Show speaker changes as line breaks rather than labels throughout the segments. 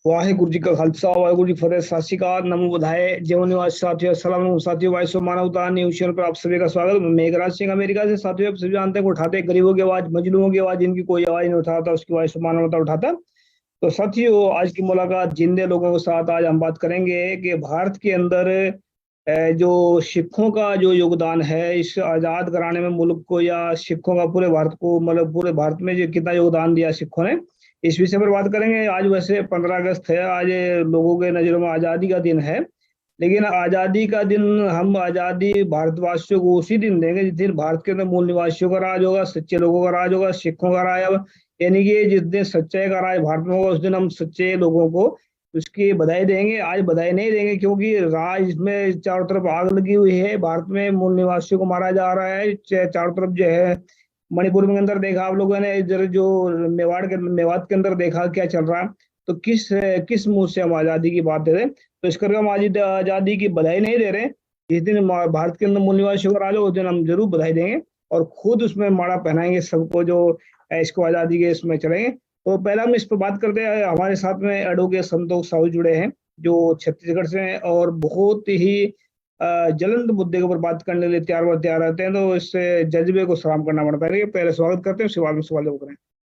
वाहिगुरु जी का खालसा वाहिगुरु जी की फतेह। सत श्री अकाल, नमो बुधाए, जीवन निवास साथियों, अस्सलाम वालेकुम साथियों। वाइस ऑफ मानवता न्यूज चैनल पर आप सभी का स्वागत। मेघराज सिंह अमेरिका से। साथियों, आप सभी जानते हैं कि उठाते हैं गरीबों की आवाज, मजलूमों की आवाज, जिनकी कोई आवाज नहीं उठाता, उसकी वाइस ऑफ मानवता उठाता। तो साथियों, आज की मुलाकात जिंदे लोगों के साथ। आज हम बात करेंगे कि भारत के अंदर जो सिखों का जो योगदान है इस आजाद कराने में मुल्क को, या सिखों का पूरे भारत को, मतलब पूरे भारत में जो कितना योगदान दिया सिखों ने, इस विषय पर बात करेंगे। आज वैसे 15 अगस्त है, आज लोगों के नजरों में आजादी का दिन है। लेकिन आजादी का दिन हम आजादी भारतवासियों को उसी दिन देंगे जिस दिन भारत के अंदर मूल निवासियों का राज होगा, सच्चे लोगों का राज होगा, सिखों का राज होगा। यानी कि जिस दिन सच्चाई का राज भारत में होगा, उस दिन हम सच्चे लोगों को उसकी बधाई देंगे। आज बधाई नहीं देंगे क्योंकि राज में चारों तरफ आग लगी हुई है। भारत में मूल निवासियों को मारा जा रहा है चारों तरफ जो है। मणिपुर के अंदर देखा आप लोगों ने, इधर जो मेवात के अंदर देखा क्या चल रहा है। तो किस किस मुंह से हम आजादी की बात दे रहे हैं। तो इस करके हम आज आजादी की बधाई नहीं दे रहे। जिस दिन भारत के अंदर मूल निवासियों का राज हो, उस दिन हम जरूर बधाई देंगे और खुद उसमें माला पहनाएंगे सबको जो इसको आजादी के इसमें चलेंगे। तो पहला हम इस पर बात करते हैं। हमारे साथ में एडवोकेट संतोष साहू जुड़े हैं जो छत्तीसगढ़ से हैं और बहुत ही ज्वलंत मुद्दे के ऊपर बात करने के लिए तैयार रहते हैं। तो इससे जज्बे को सलाम करना पड़ता है। पहले स्वागत करते हैं, उसके बाद में सवाल जवाब करें।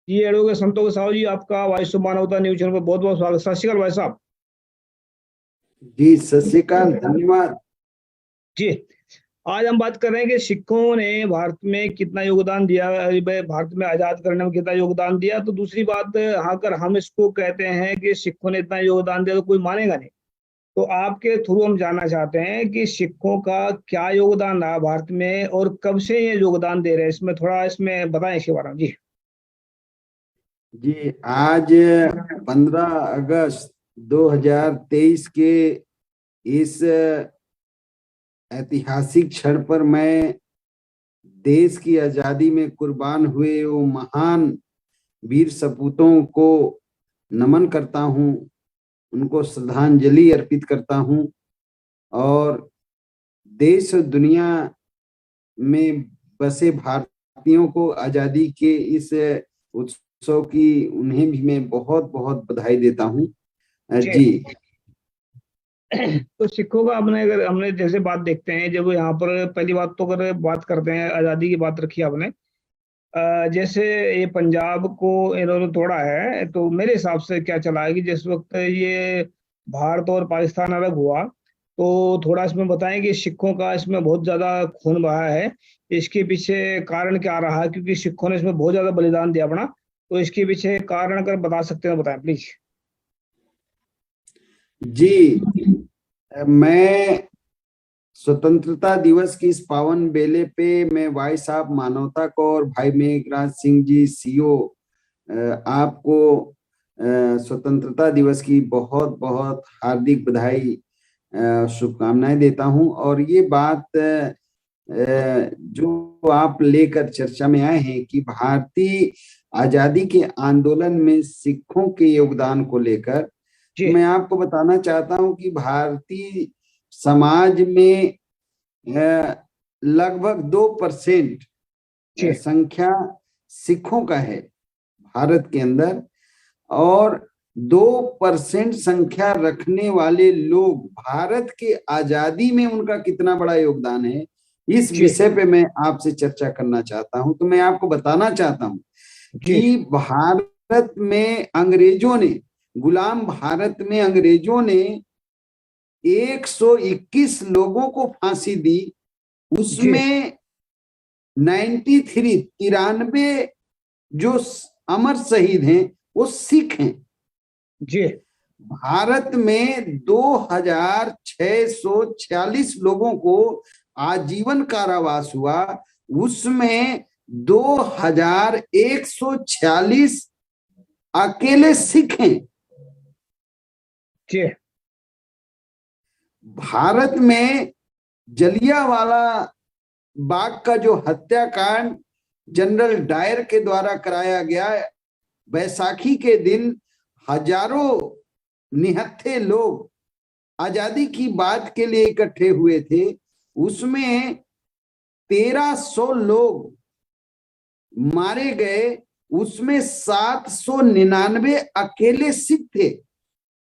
जी, एडवोकेट संतोष साहू जी, आपका वॉइस ऑफ मानवता न्यूज चैनल पर बहुत बहुत स्वागत। सत श्री अकाल भाई साहब।
जी सत श्री अकाल, धन्यवाद।
जी, आज हम बात कर रहे हैं कि सिखों ने भारत में कितना योगदान दिया, भारत में आजाद करने में कितना योगदान दिया। तो दूसरी बात, अगर हम इसको कहते हैं कि सिखों ने इतना योगदान दिया तो कोई मानेगा नहीं। तो आपके थ्रू हम जानना चाहते हैं कि सिखों का क्या योगदान रहा भारत में और कब से ये योगदान दे रहे हैं, इसमें थोड़ा इसमें बताएं इसके बारे में। जी
जी, आज 15 अगस्त 2023 के इस ऐतिहासिक क्षण पर मैं देश की आजादी में कुर्बान हुए वो महान वीर सपूतों को नमन करता हूँ, उनको श्रद्धांजलि अर्पित करता हूँ और देश और दुनिया में बसे भारतीयों को आजादी के इस उत्सव की उन्हें भी मैं बहुत बहुत बधाई देता हूँ।
जी।
जी
तो सिखों का हमने, अगर हमने जैसे बात देखते हैं, जब यहाँ पर पहली बात तो अगर बात करते हैं, आजादी की बात रखी आपने, जैसे ये पंजाब को इन्होंने तोड़ा है, तो मेरे हिसाब से क्या चला है कि जिस वक्त ये भारत और पाकिस्तान अलग हुआ, तो थोड़ा इसमें बताएं कि सिखों का इसमें बहुत ज्यादा खून बहा है। इसके पीछे कारण क्या रहा, क्योंकि सिखों ने इसमें बहुत ज्यादा बलिदान दिया अपना। तो इसके पीछे कारण अगर बता सकते हैं बताएं प्लीज।
जी, मैं स्वतंत्रता दिवस की इस पावन बेले पे मैं भाई साहब मानवता को और भाई मेघराज सिंह जी सीओ आपको स्वतंत्रता दिवस की बहुत बहुत हार्दिक बधाई शुभकामनाएं देता हूं। और ये बात जो आप लेकर चर्चा में आए हैं कि भारतीय आजादी के आंदोलन में सिखों के योगदान को लेकर,
जी
मैं आपको बताना चाहता हूं कि भारतीय समाज में लगभग 2%
जी
संख्या सिखों का है भारत के अंदर, और 2% संख्या रखने वाले लोग भारत के आजादी में उनका कितना बड़ा योगदान है, इस
जी
विषय पे मैं आपसे चर्चा करना चाहता हूं। तो मैं आपको बताना चाहता हूं
जी
कि भारत में अंग्रेजों ने, गुलाम भारत में अंग्रेजों ने 121 लोगों को फांसी दी।
जी
उसमें 93 जो अमर शहीद हैं वो सिख हैं।
जी
भारत में 2646 लोगों को आजीवन कारावास हुआ, उसमें 2146 अकेले सिख हैं।
जी
भारत में जलियांवाला बाग का जो हत्याकांड जनरल डायर के द्वारा कराया गया, बैसाखी के दिन हजारों निहत्थे लोग आजादी की बात के लिए इकट्ठे हुए थे, उसमें 1300 लोग मारे गए, उसमें 799 अकेले सिख थे।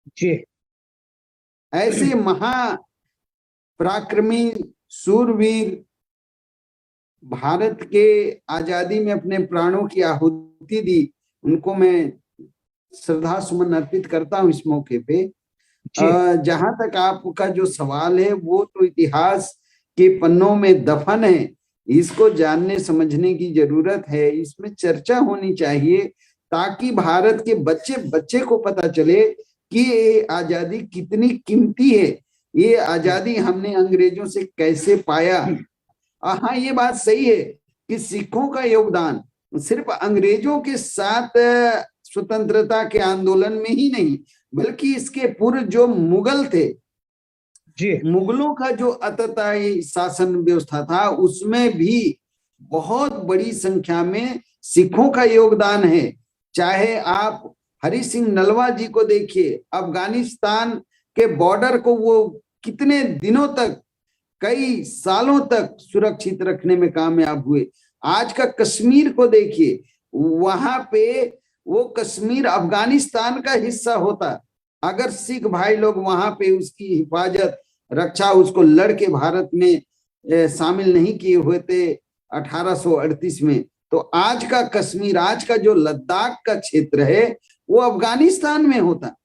जी
ऐसे महापराक्रमी सूरवीर भारत के आजादी में अपने प्राणों की आहुति दी, उनको मैं श्रद्धा सुमन अर्पित करता हूं इस मौके पे।
जी
जहां तक आपका जो सवाल है वो तो इतिहास के पन्नों में दफन है, इसको जानने समझने की जरूरत है, इसमें चर्चा होनी चाहिए ताकि भारत के बच्चे बच्चे को पता चले कि ये आजादी कितनी कीमती है, ये आजादी हमने अंग्रेजों से कैसे पाया। हाँ, ये बात सही है कि सिखों का योगदान सिर्फ अंग्रेजों के साथ स्वतंत्रता के आंदोलन में ही नहीं, बल्कि इसके पूर्व जो मुगल थे,
जी
मुगलों का जो अतताई शासन व्यवस्था था उसमें भी बहुत बड़ी संख्या में सिखों का योगदान है। चाहे आप हरि सिंह नलवा जी को देखिए, अफगानिस्तान के बॉर्डर को वो कितने दिनों तक, कई सालों तक सुरक्षित रखने में कामयाब हुए। आज का कश्मीर को देखिए, वहां पे वो कश्मीर अफगानिस्तान का हिस्सा होता, अगर सिख भाई लोग वहां पे उसकी हिफाजत रक्षा, उसको लड़के भारत में शामिल नहीं किए हुए थे 1838 में, तो आज का कश्मीर, आज का जो लद्दाख का क्षेत्र है वो अफगानिस्तान में होता।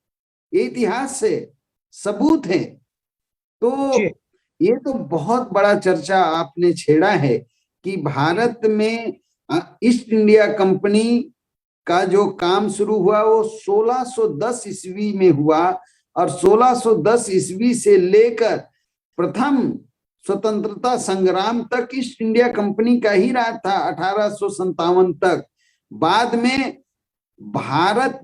ये इतिहास से सबूत है।
जी
तो ये तो बहुत बड़ा चर्चा आपने छेड़ा है कि भारत में ईस्ट इंडिया कंपनी का जो काम शुरू हुआ वो 1610 ईस्वी में हुआ, और 1610 ईस्वी से लेकर प्रथम स्वतंत्रता संग्राम तक ईस्ट इंडिया कंपनी का ही राज था 1857 तक। बाद में भारत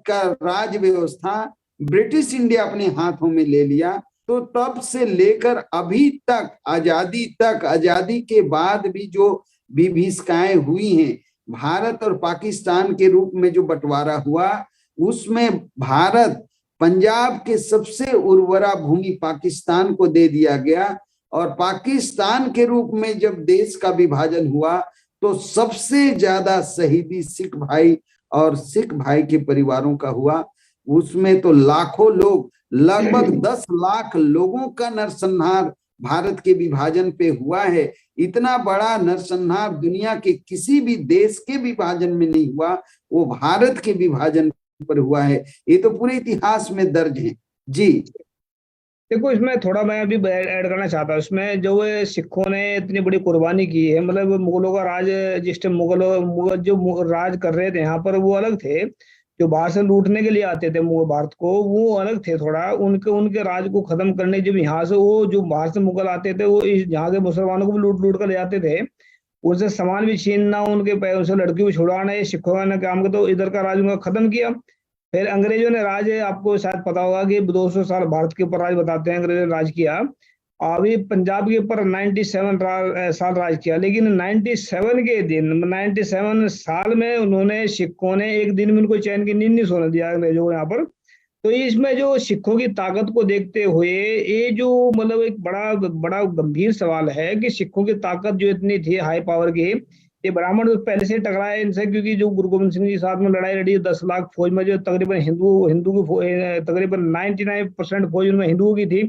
का राज व्यवस्था ब्रिटिश इंडिया अपने हाथों में ले लिया। तो तब से लेकर अभी तक, आजादी तक, आजादी के बाद भी जो विभीषिकाएं हुई हैं, भारत और पाकिस्तान के रूप में जो बंटवारा हुआ, उसमें भारत, पंजाब के सबसे उर्वरा भूमि पाकिस्तान को दे दिया गया, और पाकिस्तान के रूप में जब देश का विभाजन हुआ तो सबसे ज्यादा शहीदी सिख भाई और सिख भाई के परिवारों का हुआ। उसमें तो लाखों लोग, लगभग 10 लाख लोगों का नरसंहार भारत के विभाजन पे हुआ है। इतना बड़ा नरसंहार दुनिया के किसी भी देश के विभाजन में नहीं हुआ, वो भारत के विभाजन पर हुआ है। ये तो पूरे इतिहास में दर्ज है। जी
देखो, इसमें थोड़ा मैं अभी ऐड करना चाहता हूँ। इसमें जो सिखों ने इतनी बड़ी कुर्बानी की है, मतलब मुगलों का राज, जिस टाइम मुगल जो राज कर रहे थे यहाँ पर, वो अलग थे। जो बाहर से लूटने के लिए आते थे मुगल भारत को, वो अलग थे थोड़ा। उनके उनके राज को खत्म करने, जब यहाँ से वो जो बाहर से मुगल आते थे, वो यहाँ के मुसलमानों को भी लूट लूट कर ले जाते थे। उनसे सामान भी छीनना, उनके पैरों से लड़की भी छुड़ाना, ये सिखों ने काम किया। तो इधर का राज उनका खत्म किया। फिर अंग्रेजों ने राज, आपको शायद पता होगा कि 200 साल भारत के ऊपर राज बताते हैं अंग्रेजों ने राज किया। अभी पंजाब के ऊपर 97 साल राज किया। लेकिन 97 साल में उन्होंने, सिखों ने एक दिन में उनको चैन की नींद नहीं सोने दिया अंग्रेजों को यहाँ पर। तो इसमें जो सिखों की ताकत को देखते हुए, ये जो मतलब एक बड़ा बड़ा गंभीर सवाल है कि सिखों की ताकत जो इतनी थी, हाई पावर की, ये ब्राह्मण पहले से टकराए इनसे, क्योंकि जो गुरु गोविंद सिंह जी साथ में लड़ाई लड़ी 10 लाख फौज में, जो तकरीबन हिंदू की तकरीबन 99% फौज उनमें हिंदुओं की थी,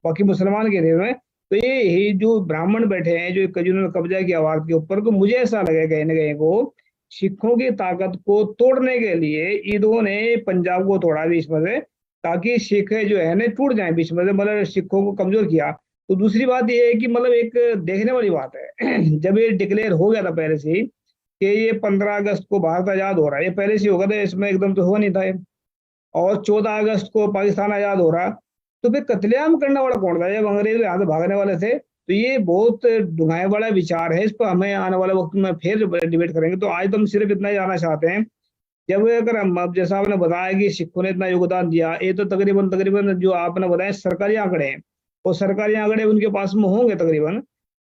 बाकी मुसलमान के थे उनमें। तो ये जो ब्राह्मण बैठे हैं, जो जिन्होंने कब्जा किया भारत के ऊपर, तो मुझे ऐसा लगे कहीं ना कहीं को सिखों की ताकत को तोड़ने के लिए इन्होंने पंजाब को तोड़ा बीच में से, ताकि सिख जो है ना टूट जाए बीच में से, मतलब सिखों को कमजोर किया। तो दूसरी बात ये है कि मतलब एक देखने वाली बात है जब ये डिक्लेयर हो गया था पहले से ही कि ये 15 अगस्त को भारत आजाद हो रहा है, ये पहले से ही होगा था, इसमें एकदम तो हुआ नहीं था ये। और 14 अगस्त को पाकिस्तान आजाद हो रहा, तो फिर कत्लेआम करने वाला कौन था जब अंग्रेज यहाँ से भागने वाले थे? तो ये बहुत डुंगाई वाला विचार है। इस पर हमें आने वाले वक्त में फिर डिबेट करेंगे। तो आज तो हम सिर्फ इतना ही जानना चाहते हैं, जब अगर हम, अब जैसा आपने बताया कि सिखों ने इतना योगदान दिया, ये तो तकरीबन तकरीबन जो आपने बताया सरकारी आंकड़े हैं, और सरकारी आंकड़े उनके पास में होंगे तकरीबन,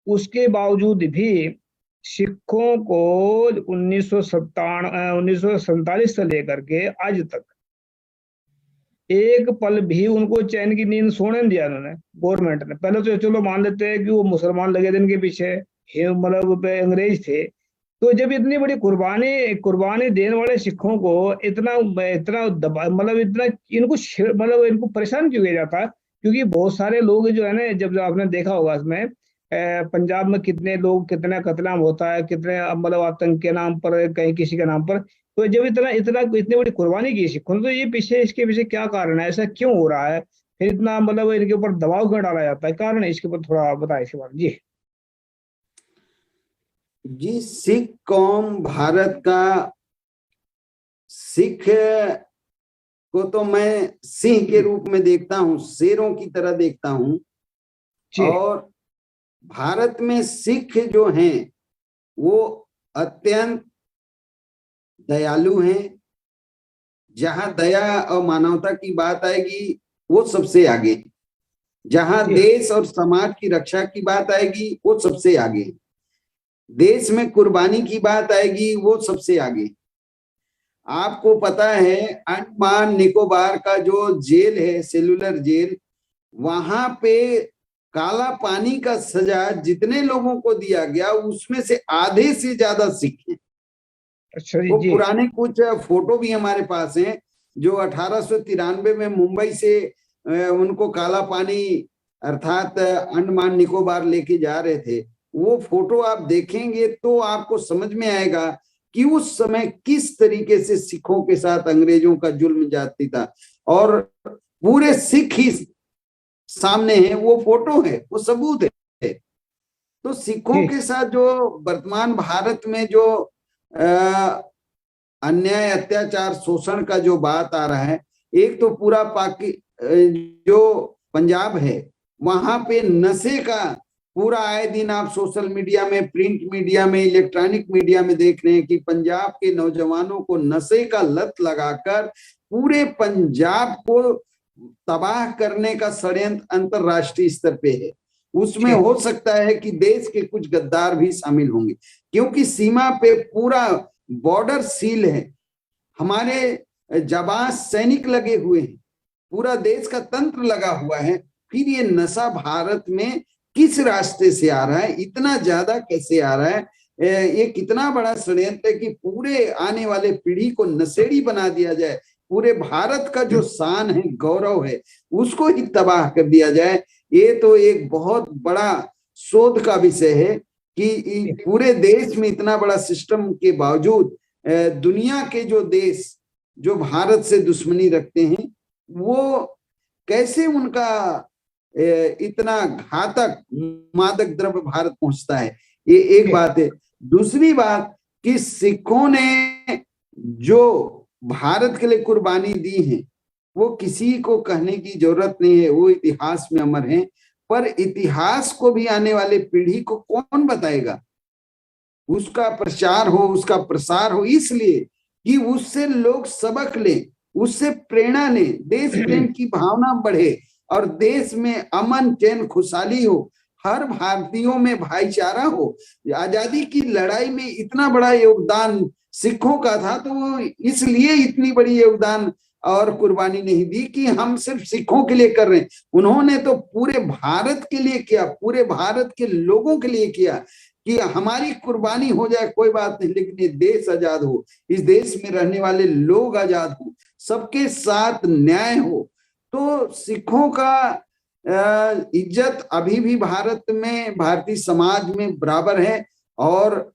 उसके बावजूद भी सिखों को 1947 से लेकर के आज तक एक पल भी उनको चैन की नींद सोने नहीं दिया उन्होंने, गवर्नमेंट ने। पहले तो चलो मान लेते हैं कि वो मुसलमान लगे थे इनके पीछे, मतलब अंग्रेज थे, तो जब इतनी बड़ी कुर्बानी कुर्बानी देने वाले सिखों को इतना इतना दबा, मतलब इतना इनको मतलब इनको परेशान क्यों किया जाता है? क्योंकि बहुत सारे लोग जो है ना, जब आपने देखा होगा इसमें पंजाब में कितने लोग, कितना कत्लेआम होता है, कितने मतलब आतंक के नाम पर, कहीं किसी के नाम पर। तो जब इतना इतना इतनी बड़ी कुर्बानी की सिखों ने, तो ये पीछे, इसके पीछे क्या कारण है? ऐसा क्यों हो रहा है? फिर इतना मतलब इनके ऊपर दबाव क्यों डाला जाता है? कारण है इसके ऊपर थोड़ा बताएं इसके बारे में जी।
जी, सिख कौम भारत का, सिख को तो मैं सिंह के रूप में देखता हूँ, शेरों की तरह देखता हूँ।
जी
और भारत में सिख जो हैं वो अत्यंत दयालु हैं। जहां दया और मानवता की बात आएगी वो सबसे आगे, जहां
जी
देश और समाज की रक्षा की बात आएगी वो सबसे आगे, देश में कुर्बानी की बात आएगी वो सबसे आगे। आपको पता है अंडमान निकोबार का जो जेल है, सेलुलर जेल, वहां पे काला पानी का सजा जितने लोगों को दिया गया उसमें से आधे से ज्यादा सिख हैं।
अच्छा जी
वो
जी
पुराने कुछ फोटो भी हमारे पास हैं जो 1893 में मुंबई से उनको काला पानी अर्थात अंडमान निकोबार लेके जा रहे थे। वो फोटो आप देखेंगे तो आपको समझ में आएगा कि उस समय किस तरीके से सिखों के साथ अंग्रेजों का जुल्म जाती था। और पूरे सिख ही सामने है, वो फोटो है, वो सबूत है। तो सिखों
जी
के साथ जो वर्तमान भारत में जो अन्याय, अत्याचार, शोषण का जो बात आ रहा है, एक तो पूरा जो पंजाब है वहां पे नशे का पूरा आए दिन आप सोशल मीडिया में, प्रिंट मीडिया में, इलेक्ट्रॉनिक मीडिया में देख रहे हैं कि पंजाब के नौजवानों को नशे का लत लगाकर पूरे पंजाब को तबाह करने का षड्यंत्र अंतरराष्ट्रीय स्तर पे है। उसमें
जी
हो सकता है कि देश के कुछ गद्दार भी शामिल होंगे, क्योंकि सीमा पे पूरा बॉर्डर सील है, हमारे जाबाज सैनिक लगे हुए हैं, पूरा देश का तंत्र लगा हुआ है। फिर ये नशा भारत में किस रास्ते से आ रहा है, इतना ज्यादा कैसे आ रहा है? ये कितना बड़ा षड्यंत्र है कि पूरे आने वाले पीढ़ी को नशेड़ी बना दिया जाए, पूरे भारत का जो शान है, गौरव है, उसको ही तबाह कर दिया जाए। ये तो एक बहुत बड़ा शोध का विषय है कि पूरे देश में इतना बड़ा सिस्टम के बावजूद दुनिया के जो देश जो भारत से दुश्मनी रखते हैं वो कैसे उनका इतना घातक मादक द्रव्य भारत पहुंचता है, ये एक बात है। दूसरी बात कि सिखों ने जो भारत के लिए कुर्बानी दी है वो किसी को कहने की जरूरत नहीं है, वो इतिहास में अमर है। पर इतिहास को भी आने वाले पीढ़ी को कौन बताएगा? उसका प्रचार हो, उसका प्रसार हो, इसलिए कि उससे लोग सबक लें, उससे प्रेरणा लें, देश प्रेम की भावना बढ़े और देश में अमन चैन खुशहाली हो, हर भारतीयों में भाईचारा हो। आजादी की लड़ाई में इतना बड़ा योगदान सिखों का था, तो वो इसलिए इतनी बड़ी योगदान और कुर्बानी नहीं दी कि हम सिर्फ सिखों के लिए कर रहे हैं। उन्होंने तो पूरे भारत के लिए किया, पूरे भारत के लोगों के लिए किया कि हमारी कुर्बानी हो जाए कोई बात नहीं, लेकिन ये देश आजाद हो, इस देश में रहने वाले लोग आजाद हो, सबके साथ न्याय हो। तो सिखों का इज्जत अभी भी भारत में, भारतीय समाज में बराबर है। और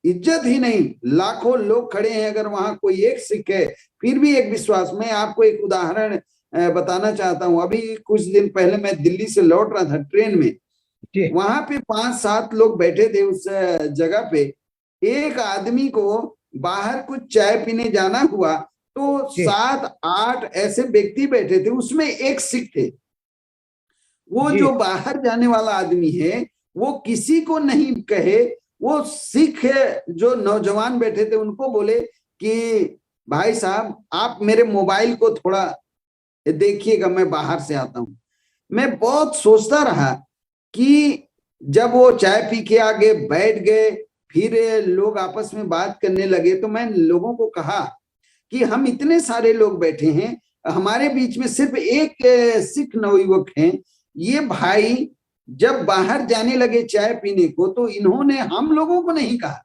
इज्जत ही नहीं, लाखों लोग खड़े हैं, अगर वहां कोई एक सिख है फिर भी एक विश्वास। मैं आपको एक उदाहरण बताना चाहता हूं। अभी कुछ दिन पहले मैं दिल्ली से लौट रहा था ट्रेन में, वहां पे 5-7 लोग बैठे थे उस जगह पे। एक आदमी को बाहर कुछ चाय पीने जाना हुआ तो 7-8 ऐसे व्यक्ति बैठे थे, उसमें एक सिख थे। वो
जी
जो बाहर जाने वाला आदमी है वो किसी को नहीं कहे, वो सिख जो नौजवान बैठे थे उनको बोले कि भाई साहब आप मेरे मोबाइल को थोड़ा देखिएगा, मैं बाहर से आता हूं। मैं बहुत सोचता रहा कि जब वो चाय पी के आगे बैठ गए, फिर लोग आपस में बात करने लगे, तो मैं लोगों को कहा कि हम इतने सारे लोग बैठे हैं, हमारे बीच में सिर्फ एक सिख नवयुवक हैं। ये भाई जब बाहर जाने लगे चाय पीने को तो इन्होंने हम लोगों को नहीं कहा,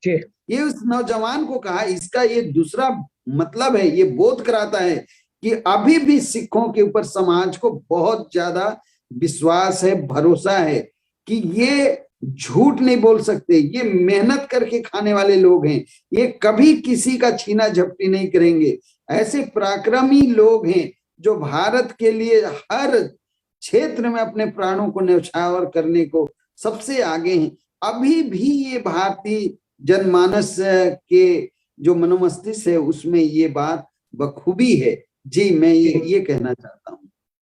जी
ये उस नौजवान को कहा। इसका ये दूसरा मतलब है, ये बोध कराता है कि अभी भी सिखों के ऊपर समाज को बहुत ज्यादा विश्वास है, भरोसा है कि ये झूठ नहीं बोल सकते, ये मेहनत करके खाने वाले लोग हैं, ये कभी किसी का छीना झपटी नहीं करेंगे। ऐसे पराक्रमी लोग हैं जो भारत के लिए हर क्षेत्र में अपने प्राणों को न्यौछावर करने को सबसे आगे हैं। अभी भी ये भारतीय जनमानस के जो मनोमस्तिष्क है उसमें ये बात बखूबी है। जी, मैं ये कहना चाहता हूँ।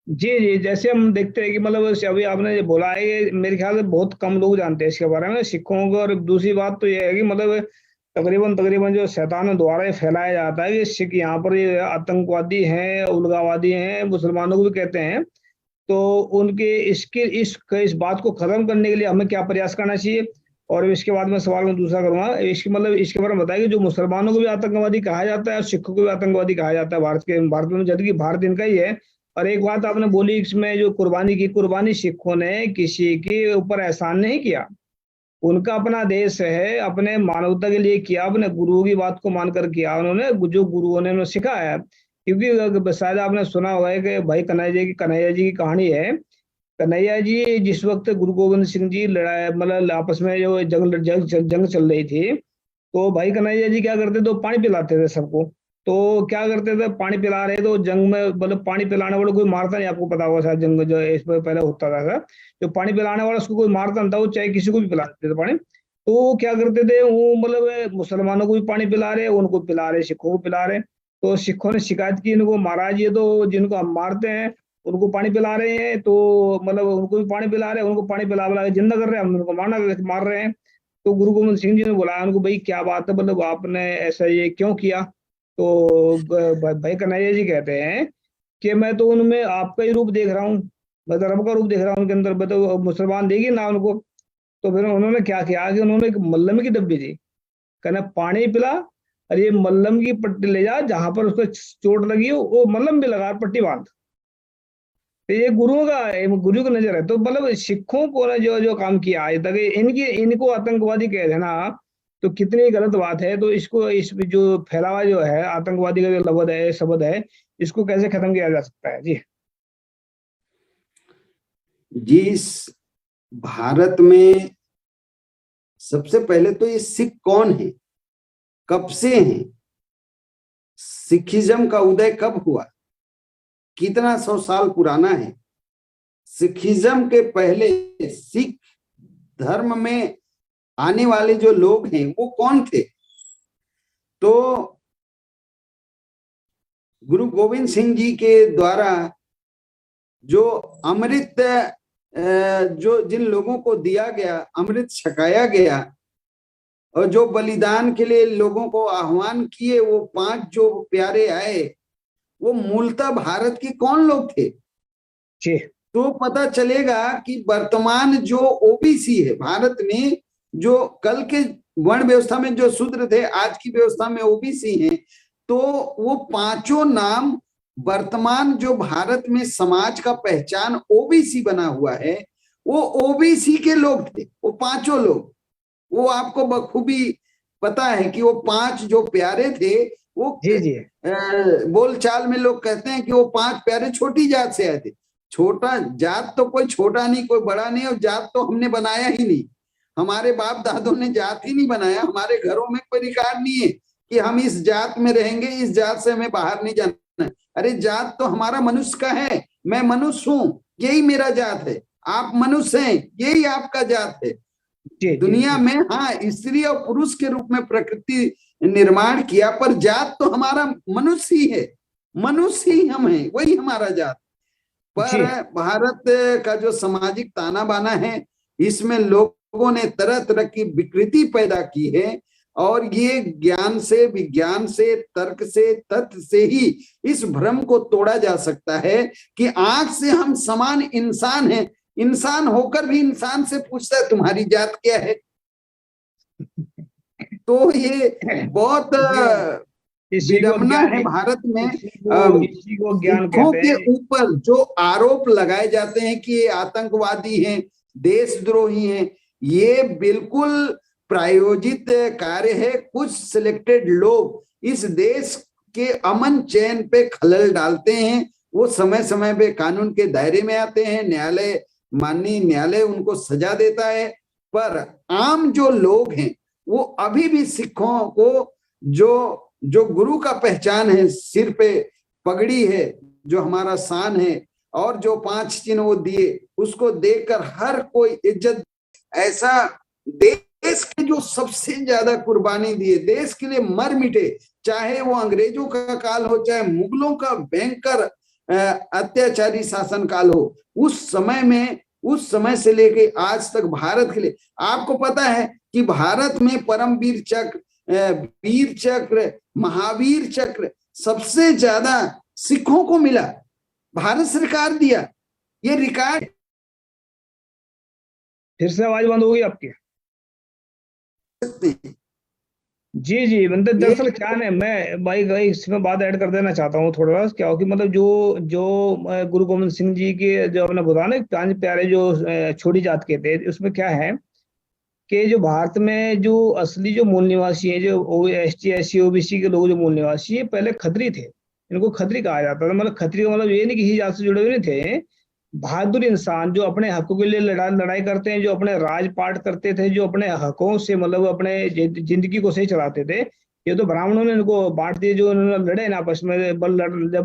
जी जी, जैसे हम देखते हैं कि मतलब अभी आपने जो बोला है ये मेरे ख्याल से बहुत कम लोग जानते हैं इसके बारे में, सिखों को। और दूसरी बात तो ये है कि मतलब तकरीबन तकरीबन जो शैतान द्वारा ये फैलाया जाता है कि सिख यहाँ पर ये आतंकवादी हैं, उग्रवादी हैं, मुसलमानों को भी कहते हैं। तो उनके इस बात को खत्म करने के लिए हमें क्या प्रयास करना चाहिए? और इसके बाद मैं सवाल में दूसरा करूंगा, इसके मतलब इसके बारे में बताइए कि जो मुसलमानों को भी आतंकवादी कहा जाता है और सिखों को भी आतंकवादी कहा जाता है भारत में, जबकि भारत इनका ही है। और एक बात आपने बोली इसमें जो कुर्बानी की, कुर्बानी सिखों ने किसी के ऊपर एहसान नहीं किया। उनका अपना देश है, अपने मानवता के लिए किया, अपने गुरुओं की बात को मानकर किया उन्होंने, जो गुरुओं ने उन्हें सिखाया। क्योंकि शायद आपने सुना होगा कि भाई कन्हैया जी की कहानी है। कन्हैया जी जिस वक्त गुरु गोविंद सिंह जी लड़ाई मतलब आपस में जो जंग चल रही थी, तो भाई कन्हैया जी क्या करते तो पानी पिलाते थे सबको। तो क्या करते थे, पानी पिला रहे तो जंग में मतलब पानी पिलाने वाला कोई मारता नहीं, आपको पता होगा शायद, जंग जो इस पर पहले होता था सर, जो पानी पिलाने वाला उसको कोई मारता नहीं था, वो चाहे किसी को भी पिला देते थे पानी। तो वो क्या करते थे, वो मतलब मुसलमानों को भी पानी पिला रहे, उनको पिला रहे, सिखों को पिला रहे। तो सिखों ने शिकायत की इनको, महाराज ये तो जिनको हम मारते हैं उनको पानी पिला रहे हैं, तो मतलब उनको भी पानी पिला रहे हैं, उनको पानी पिला पिला के जिंदा कर रहे हैं, हम उनको मार रहे हैं। तो गुरु गोविंद सिंह जी ने बुलाया उनको, भाई क्या बात है, मतलब आपने ऐसा ये क्यों किया? तो भाई कन्हैया जी कहते हैं कि मैं तो उनमें आपका ही रूप देख रहा हूँ, मैं तो रब का रूप देख रहा हूँ उनके अंदर, मैं तो मुसलमान देगी ना उनको। तो फिर उन्होंने क्या किया कि उन्होंने एक मल्लम की डब्बी दी, कहना पानी पिला और ये मल्लम की पट्टी ले जा, जहां पर उसको चोट लगी हो वो मल्लम भी लगा, पट्टी बांध। तो ये गुरु की नजर है। तो मतलब सिखों को ने जो जो काम किया आज तक, इनको आतंकवादी कह देना तो कितनी गलत बात है। तो इसको इस जो फैलावा जो है आतंकवादी का जो लबद है, शब्द है, इसको कैसे खत्म किया जा सकता है? जी
जिस भारत में सबसे पहले तो ये सिख कौन है, कब से हैं, सिखिज्म का उदय कब हुआ, कितना 100 साल पुराना है। सिखिज्म के पहले सिख धर्म में आने वाले जो लोग हैं वो कौन थे? तो गुरु गोविंद सिंह जी के द्वारा जो अमृत जो जिन लोगों को दिया गया, अमृत छकाया गया, और जो बलिदान के लिए लोगों को आह्वान किए, वो 5 जो प्यारे आए, वो मूलतः भारत के कौन लोग थे?
जी
तो पता चलेगा कि वर्तमान जो ओबीसी है भारत में, जो कल के वर्ण व्यवस्था में जो शूद्र थे, आज की व्यवस्था में ओबीसी हैं, तो वो 5 नाम वर्तमान जो भारत में समाज का पहचान ओबीसी बना हुआ है, वो ओबीसी के लोग थे, वो 5 लोग। वो आपको बखूबी पता है कि वो 5 जो प्यारे थे, वो
जी जी
बोलचाल में लोग कहते हैं कि वो 5 प्यारे छोटी जात से आए थे। छोटा जात तो कोई छोटा नहीं, कोई बड़ा नहीं, और जात तो हमने बनाया ही नहीं, हमारे बाप दादों ने जात ही नहीं बनाया। हमारे घरों में कोई रिकॉर्ड नहीं है कि हम इस जात में रहेंगे, इस जात से हमें बाहर नहीं जाना है। अरे जात तो हमारा मनुष्य का है, मैं मनुष्य हूँ, यही मेरा जात है, आप मनुष्य हैं, यही आपका जात है।
जी जी
दुनिया
जी
में हाँ स्त्री और पुरुष के रूप में प्रकृति निर्माण किया, पर जात तो हमारा मनुष्य ही है, मनुष्य ही हम हैं, वही हमारा जात। पर
जी
भारत का जो सामाजिक ताना बाना है, इसमें लोगों ने तरह तरह की विकृति पैदा की है, और ये ज्ञान से, विज्ञान से, तर्क से, तथ्य से ही इस भ्रम को तोड़ा जा सकता है कि आंख से हम समान इंसान हैं, इंसान होकर भी इंसान से पूछता है तुम्हारी जात क्या है। तो ये बहुत
इसी को
विडंबना
ज्ञान
है भारत में।
इसी को ज्ञान
सिखों
कहते
के
हैं।
ऊपर जो आरोप लगाए जाते हैं कि ये आतंकवादी हैं, देशद्रोही हैं, ये बिल्कुल प्रायोजित कार्य है। कुछ सिलेक्टेड लोग इस देश के अमन चैन पे खलल डालते हैं। वो समय समय पे कानून के दायरे में आते हैं, न्यायालय, माननीय न्यायालय उनको सजा देता है। पर आम जो लोग हैं वो अभी भी सिखों को जो गुरु का पहचान है, सिर पे पगड़ी है, जो हमारा शान है, और जो 5 चिन्ह वो दिए, उसको देखकर हर कोई इज्जत। ऐसा देश के जो सबसे ज्यादा कुर्बानी दिए, देश के लिए मर मिटे, चाहे वो अंग्रेजों का काल हो, चाहे मुगलों का भयंकर अत्याचारी शासन काल हो, उस समय से लेके आज तक भारत के लिए, आपको पता है कि भारत में परम वीर चक्र, वीर चक्र, महावीर चक्र सबसे ज्यादा सिखों को मिला, भारत सरकार दिया, ये रिकॉर्ड।
फिर से आवाज बंद हो गई आपकी। जी जी, मतलब दरअसल क्या है, मैं भाई इसमें बात ऐड कर देना चाहता हूँ थोड़ा सा। क्या हो कि मतलब जो जो गुरु गोविंद सिंह जी के जो आपने बताया ना, 5 प्यारे जो छोटी जात के थे, उसमें क्या है कि जो भारत में जो असली जो मूल निवासी है, जो ST SC OBC के लोग जो मूल निवासी है, पहले खत्री थे। इनको खत्री कहा जाता था। मतलब खत्री का मतलब ये नहीं किसी जात से जुड़े हुए नहीं थे, बहादुर इंसान जो अपने हकों के लिए लड़ाई करते हैं, जो अपने राजपाट करते थे, जो अपने हकों से मतलब अपने जिंदगी को सही चलाते थे। ये तो ब्राह्मणों ने इनको बांट दिए, जो उन्होंने लड़े ना आपस में, जब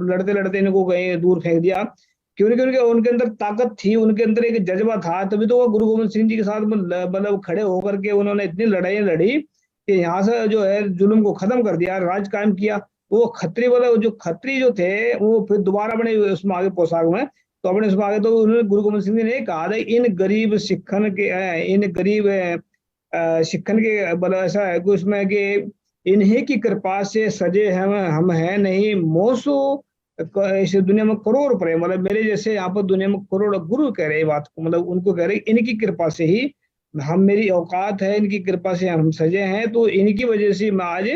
लड़ते लड़ते इनको कहीं दूर फेंक दिया। क्योंकि उनके उनके अंदर ताकत थी, उनके अंदर एक जज्बा था, तभी तो वो गुरु गोविंद सिंह जी के साथ मतलब खड़े होकर के उन्होंने इतनी लड़ाई लड़ी कि यहाँ से जो है जुल्म को खत्म कर दिया, राज कायम किया। वो खत्री वाले जो खत्री जो थे, वो फिर दोबारा बने उसमें आगे पोशाक में, तो अपने उसमें आगे तो उन्होंने गुरु गोविंद सिंह जी ने कहा था, इन गरीब सिखन के सिखन के मतलब ऐसा है कि उसमें कि इन्हीं की कृपा से सजे हम हैं नहीं मोसो, इस दुनिया में करोड़ प्रेम, मतलब मेरे जैसे यहाँ पर दुनिया में करोड़ गुरु कह रहे बात को, मतलब उनको कह रहे इनकी कृपा से ही हम, मेरी औकात है, इनकी कृपा से हम सजे हैं, तो इनकी वजह से मैं आज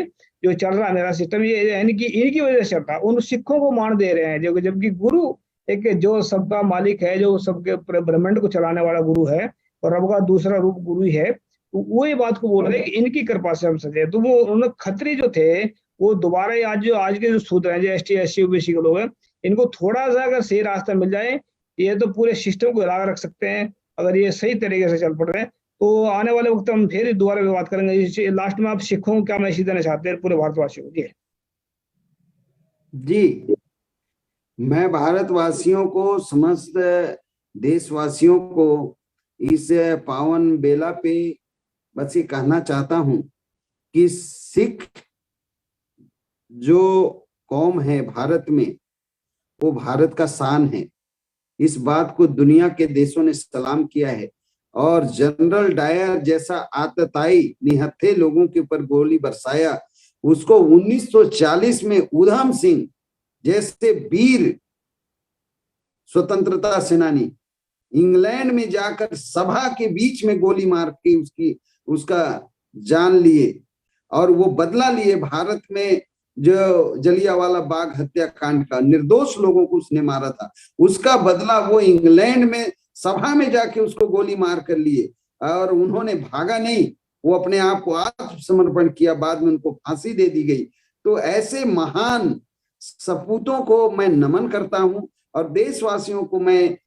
जो चल रहा है मेरा सिस्टम, ये यानी कि इनकी वजह से चल रहा। उन सिखों को मान दे रहे हैं, जबकि गुरु एक जो सबका मालिक है, जो सबके ब्रह्मांड को चलाने वाला गुरु है, और रब का दूसरा रूप गुरु ही है। तो वो ये बात को बोल रहे हैं कि इनकी कृपा से हम सजे। तो वो उन्होंने खत्री जो थे, वो दोबारा आज के जो शूद्र हैं, जो ST SC OBC के लोग हैं, इनको थोड़ा सा अगर सही रास्ता मिल जाए, ये तो पूरे सिस्टम को हिला रख सकते हैं, अगर ये सही तरीके से चल पड़ रहे हैं। तो आने वाले वक्त हम फिर दोबारा बात करेंगे। लास्ट में आप सिखों को क्या मैसेज देना चाहते हैं पूरे भारतवासियों को?
जी, मैं भारतवासियों को, समस्त देशवासियों को इस पावन बेला पे बस ये कहना चाहता हूं कि सिख जो कौम है भारत में, वो भारत का शान है। इस बात को दुनिया के देशों ने सलाम किया है। और जनरल डायर जैसा आतताई निहत्थे लोगों के ऊपर गोली बरसाया, उसको 1940 में उधम सिंह जैसे वीर स्वतंत्रता सेनानी इंग्लैंड में जाकर सभा के बीच में गोली मार के उसका जान लिए, और वो बदला लिए। भारत में जो जलियांवाला बाग हत्याकांड का, निर्दोष लोगों को उसने मारा था, उसका बदला वो इंग्लैंड में सभा में जाके उसको गोली मार कर लिए। और उन्होंने भागा नहीं, वो अपने आप को आत्मसमर्पण किया, बाद में उनको फांसी दे दी गई। तो ऐसे महान सपूतों को मैं नमन करता हूं, और देशवासियों को मैं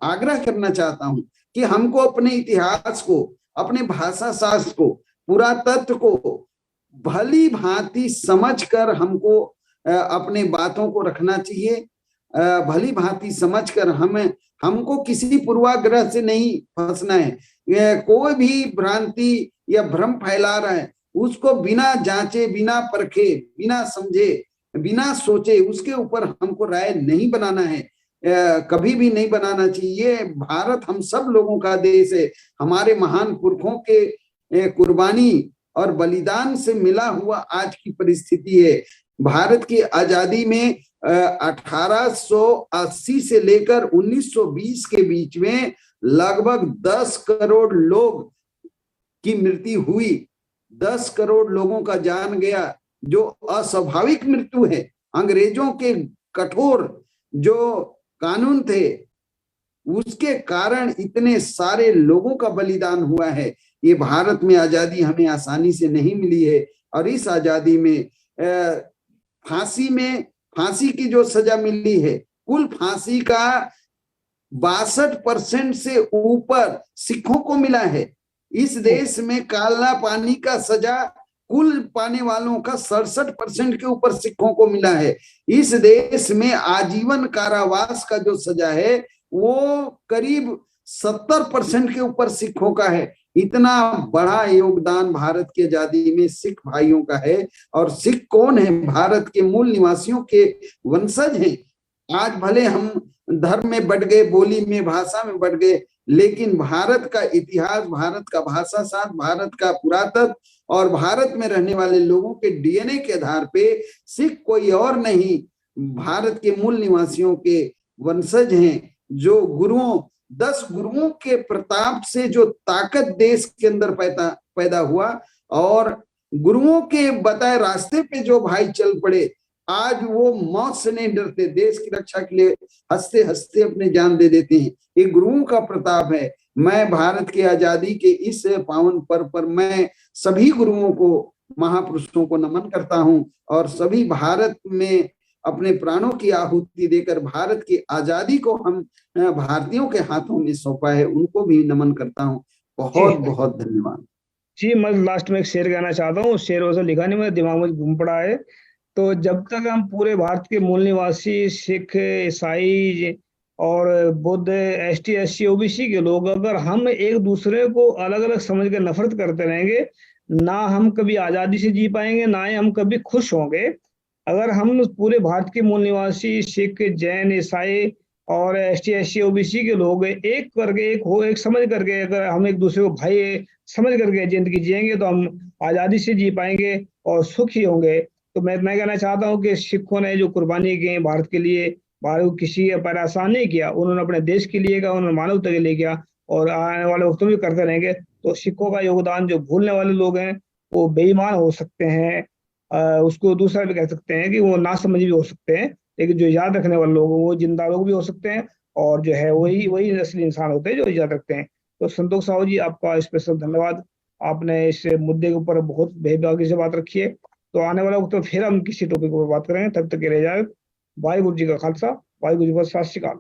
आग्रह करना चाहता हूं कि हमको अपने इतिहास को, अपने भाषा शास्त्र को, पुरातत्व को भली भांति समझकर हमको अपने बातों को रखना चाहिए। भली भांति समझकर हमको किसी पूर्वाग्रह से नहीं फंसना है। कोई भी भ्रांति या भ्रम फैला रहा है, उसको बिना जांचे, बिना परखे, बिना समझे, बिना सोचे उसके ऊपर हमको राय नहीं बनाना है, कभी भी नहीं बनाना चाहिए। भारत हम सब लोगों का देश है। हमारे महान पुरखों के कुर्बानी और बलिदान से मिला हुआ आज की परिस्थिति है। भारत की आजादी में 1880 से लेकर 1920 के बीच में लगभग 10 करोड़ लोग की मृत्यु हुई। 10 करोड़ लोगों का जान गया, जो अस्वाभाविक मृत्यु है। अंग्रेजों के कठोर जो कानून थे, उसके कारण इतने सारे लोगों का बलिदान हुआ है। ये भारत में आजादी हमें आसानी से नहीं मिली है। और इस आजादी में फांसी की जो सजा मिली है, कुल फांसी का 62% से ऊपर सिखों को मिला है। इस देश में काला पानी का सजा कुल पाने वालों का 67% के ऊपर सिखों को मिला है। इस देश में आजीवन कारावास का जो सजा है वो करीब 70% के ऊपर सिखों का है। इतना बड़ा योगदान भारत की आजादी में सिख भाइयों का है। और सिख कौन है? भारत के मूल निवासियों के वंशज हैं। आज भले हम धर्म में बढ़ गए, बोली में, भाषा में बढ़ गए, लेकिन भारत का इतिहास, भारत का भाषा शास्त्र, भारत का पुरातत्व और भारत में रहने वाले लोगों के डीएनए के आधार पे सिख कोई और नहीं, भारत के मूल निवासियों के वंशज हैं। जो 10 गुरुओं के प्रताप से जो ताकत देश के अंदर पैदा हुआ और गुरुओं के बताए रास्ते पे जो भाई चल पड़े, आज वो मौत से नहीं डरते, देश की रक्षा के लिए हंसते हंसते अपने जान दे देते हैं। ये गुरुओं का प्रताप है। मैं भारत की आजादी के इस पावन पर्व पर मैं सभी गुरुओं को, महापुरुषों को नमन करता हूं और सभी भारत में अपने प्राणों की आहुति देकर भारत की आजादी को हम भारतीयों के हाथों में सौंपा है, उनको भी नमन करता हूं। बहुत बहुत धन्यवाद
जी। मैं लास्ट में एक शेर कहना चाहता हूँ। शेर वैसे लिखा नहीं, मेरे दिमाग में घूम पड़ा है। तो जब तक हम पूरे भारत के मूल निवासी सिख, ईसाई और बुद्ध, एसटी, एससी, ओबीसी के लोग, अगर हम एक दूसरे को अलग अलग समझ कर नफरत करते रहेंगे, ना हम कभी आजादी से जी पाएंगे, ना ही हम कभी खुश होंगे। अगर हम पूरे भारत के मूल निवासी सिख, जैन, ईसाई और एसटी, एससी, ओबीसी के लोग एक करके, एक समझ करके, अगर हम एक दूसरे को भाई समझ करके जिंदगी जिएंगे, तो हम आजादी से जी पाएंगे और सुखी होंगे। तो मैं कहना चाहता हूँ कि सिखों ने जो कुर्बानी की भारत के लिए, भारत को किसी पर आसान नहीं किया, उन्होंने अपने देश के लिए किया, उन्होंने मानवता के लिए किया और आने वाले वक्त में भी करते रहेंगे। तो सिखों का योगदान जो भूलने वाले लोग हैं वो बेईमान हो सकते हैं, उसको दूसरा भी कह सकते हैं कि वो नासमझ भी हो सकते हैं, लेकिन जो याद रखने वाले लोग वो जिंदा लोग भी हो सकते हैं और जो है वही वही असली इंसान होते हैं जो याद रखते हैं। तो संतोष साहू जी, आपका स्पेशल धन्यवाद। आपने इस मुद्दे के ऊपर बहुत बेबाकी से बात रखी है। तो आने वाला वक्त तो फिर हम किसी टॉपिक पर बात करेंगे। तब तक के लिए जाए। वाहिगुरु जी का खालसा, वाहिगुरु जी का सत श्री अकाल।